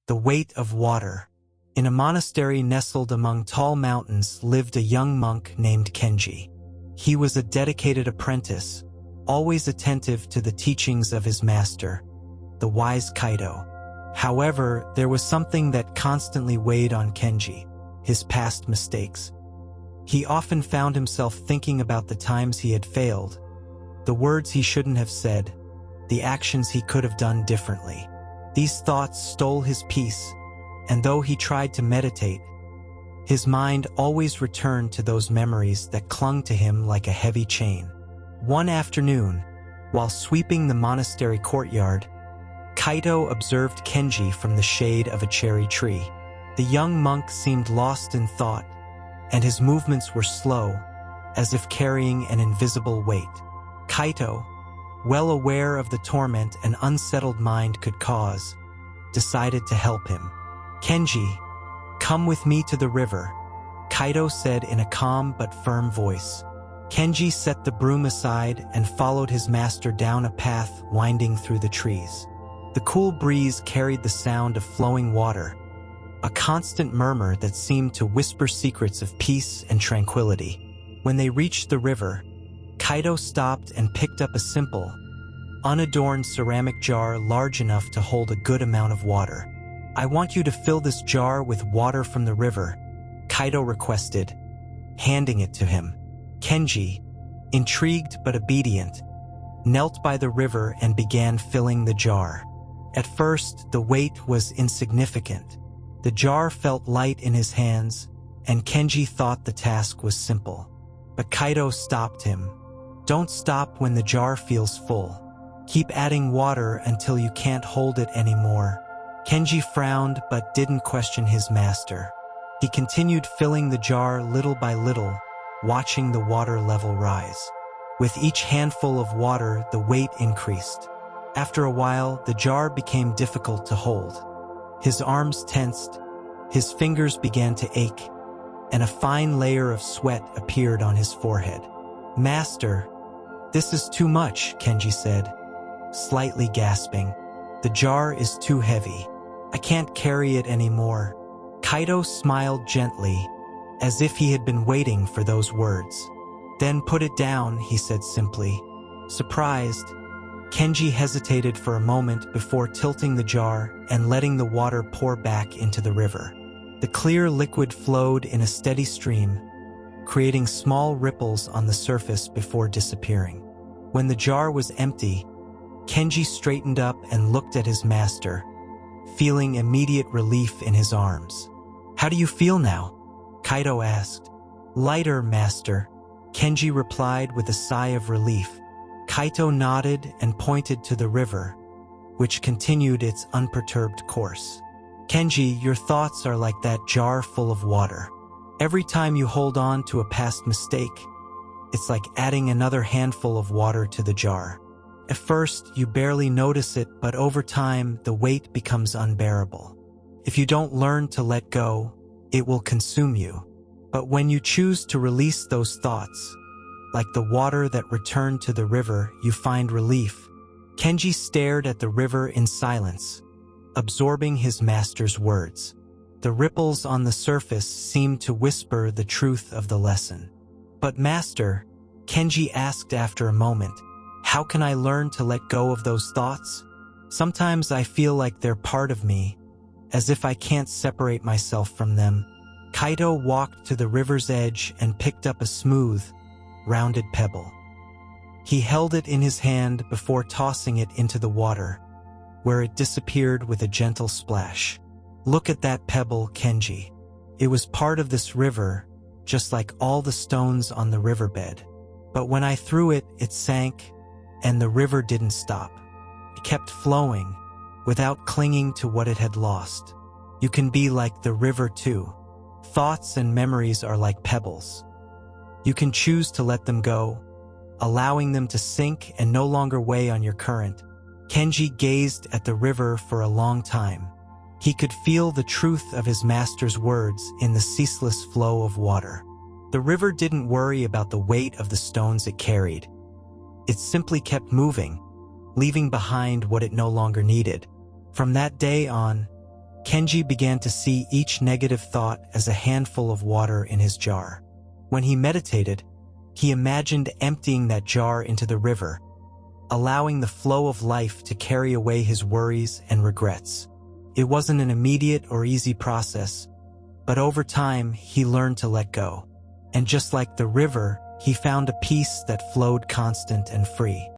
The weight of water. In a monastery nestled among tall mountains lived a young monk named Kenji. He was a dedicated apprentice, always attentive to the teachings of his master, the wise Kaito. However, there was something that constantly weighed on Kenji: his past mistakes. He often found himself thinking about the times he had failed, the words he shouldn't have said, the actions he could have done differently. These thoughts stole his peace, and though he tried to meditate, his mind always returned to those memories that clung to him like a heavy chain. One afternoon, while sweeping the monastery courtyard, Kaito observed Kenji from the shade of a cherry tree. The young monk seemed lost in thought, and his movements were slow, as if carrying an invisible weight. Kaito, well aware of the torment an unsettled mind could cause, decided to help him. "Kenji, come with me to the river," Kaito said in a calm but firm voice. Kenji set the broom aside and followed his master down a path winding through the trees. The cool breeze carried the sound of flowing water, a constant murmur that seemed to whisper secrets of peace and tranquility. When they reached the river, Kaito stopped and picked up a simple, unadorned ceramic jar large enough to hold a good amount of water. "I want you to fill this jar with water from the river," Kaito requested, handing it to him. Kenji, intrigued but obedient, knelt by the river and began filling the jar. At first, the weight was insignificant. The jar felt light in his hands, and Kenji thought the task was simple. But Kaito stopped him. "Don't stop when the jar feels full. Keep adding water until you can't hold it anymore." Kenji frowned but didn't question his master. He continued filling the jar little by little, watching the water level rise. With each handful of water, the weight increased. After a while, the jar became difficult to hold. His arms tensed, his fingers began to ache, and a fine layer of sweat appeared on his forehead. "Master, this is too much," Kenji said, slightly gasping. "The jar is too heavy. I can't carry it anymore." Kaito smiled gently, as if he had been waiting for those words. "Then put it down," he said simply. Surprised, Kenji hesitated for a moment before tilting the jar and letting the water pour back into the river. The clear liquid flowed in a steady stream, creating small ripples on the surface before disappearing. When the jar was empty, Kenji straightened up and looked at his master, feeling immediate relief in his arms. "How do you feel now?" Kaito asked. "Lighter, master," Kenji replied with a sigh of relief. Kaito nodded and pointed to the river, which continued its unperturbed course. "Kenji, your thoughts are like that jar full of water. Every time you hold on to a past mistake, it's like adding another handful of water to the jar. At first, you barely notice it, but over time, the weight becomes unbearable. If you don't learn to let go, it will consume you. But when you choose to release those thoughts, like the water that returned to the river, you find relief." Kenji stared at the river in silence, absorbing his master's words. The ripples on the surface seemed to whisper the truth of the lesson. "But master," Kenji asked after a moment, "how can I learn to let go of those thoughts? Sometimes I feel like they're part of me, as if I can't separate myself from them." Kaito walked to the river's edge and picked up a smooth, rounded pebble. He held it in his hand before tossing it into the water, where it disappeared with a gentle splash. "Look at that pebble, Kenji. It was part of this river, just like all the stones on the riverbed. But when I threw it, it sank, and the river didn't stop. It kept flowing, without clinging to what it had lost. You can be like the river too. Thoughts and memories are like pebbles. You can choose to let them go, allowing them to sink and no longer weigh on your current." Kenji gazed at the river for a long time. He could feel the truth of his master's words in the ceaseless flow of water. The river didn't worry about the weight of the stones it carried. It simply kept moving, leaving behind what it no longer needed. From that day on, Kenji began to see each negative thought as a handful of water in his jar. When he meditated, he imagined emptying that jar into the river, allowing the flow of life to carry away his worries and regrets. It wasn't an immediate or easy process, but over time he learned to let go. And just like the river, he found a peace that flowed constant and free.